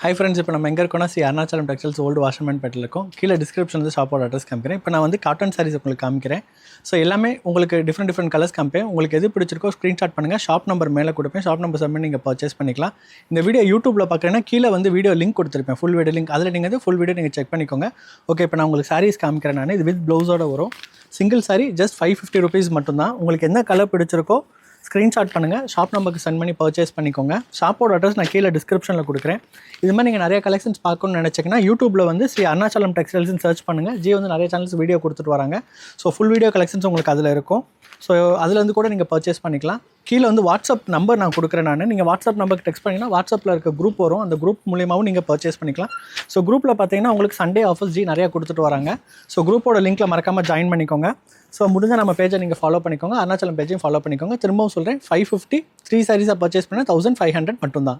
Hi friends, இப்போ நம்ம எங்கே இருக்கோம்னா Arunachalam textiles old washerman battle இருக்கும். கீழே டிஸ்கிரிப்ஷன் ஷாப்போட அட்ரஸ் காமிக்கிறேன். இப்போ நான் வந்து காட்டன் சாரீஸ் உங்களுக்கு காமிக்கிறேன். ஸோ எல்லாமே உங்களுக்கு டிஃப்ரெண்ட் கலர்ஸ் காமிப்பேன். உங்களுக்கு எது பிடிச்சிருக்கோ ஸ்க்ரீன்ஷாட் பண்ணுங்கள். ஷாப் நம்பர் மேலே கொடுப்பேன். ஷாப் நம்பர் சப்மிட் நீங்கள் பர்ச்சேஸ் பண்ணிக்கலாம். இந்த வீடியோ யூடியூப்பில் பார்க்குறேன்னா கீழே வந்து வீடியோ லிங்க் கொடுத்துருப்பேன், ஃபுல் வீடியோ லிங்க். அதில் நீங்கள் வந்து ஃபுல் வீடியோ நீங்கள் செக் பண்ணிக்கோங்க. ஓகே, இப்போ நான் உங்களுக்கு சாரீஸ் காமிக்கிறேன். நான் இது வித் ப்ளவுஸோட வரும். சிங்கிள் சாரீ ஜஸ்ட் 550 rupees மட்டும்தான். உங்களுக்கு என்ன கலர் பிடிச்சிருக்கோ ஸ்க்ரீன்ஷாட் பண்ணுங்கள். ஷாப் நம்பருக்கு சென்ட் பண்ணி பர்ச்சேஸ் பண்ணிக்கோங்க. ஷாப்போட அட்ரஸ் நான் கீழே டிஸ்கிரிப்ஷனில் கொடுக்குறேன். இது மாதிரி நீங்கள் நிறைய கலெக்ஷன்ஸ் பார்க்கணும்னு நினச்சிங்கன்னா யூடியூப்பில் வந்து அருணாச்சலம் டெக்ஸ்டைல்ஸ்னு சர்ச் பண்ணுங்கள். வந்து நிறைய சேனல்ஸ் வீடியோ கொடுத்துட்டு வராங்க. ஸோ ஃபுல் வீடியோ கலெக்ஷன்ஸ் உங்களுக்கு அதில் இருக்கும். ஸோ அதுலேருந்து கூட நீங்கள் பர்ச்சேஸ் பண்ணிக்கலாம். கீழே வந்து வாட்ஸ்அப் நம்பர் நான் கொடுக்குறேன். நீங்கள் வாட்ஸ்அப் நம்பருக்கு டெக்ஸ்ட் பண்ணிங்கன்னா வாட்ஸ்அப்பில் இருக்க குரூப் வரும். அந்த குரூப் மூலியமாகவும் நீங்கள் பர்ச்சேஸ் பண்ணிக்கலாம். ஸோ குரூப்பில் பார்த்தீங்கன்னா உங்களுக்கு சண்டே ஆஃபர்ஸ் நிறையா கொடுத்துட்டு வராங்க. ஸோ குரூப்போட லிங்க்கில் மறக்காமல் ஜாயின் பண்ணிக்கோங்க. ஸோ முடிஞ்ச நம்ம பேஜை நீங்கள் ஃபாலோ பண்ணிக்கோங்க. அருணாச்சலம் பேஜையும் ஃபாலோ பண்ணிக்கோங்க. திரும்பவும் சொல்கிறேன், 550 3 சாரீஸாக பர்ச்சேஸ் பண்ணால் 1500 மட்டும்தான்.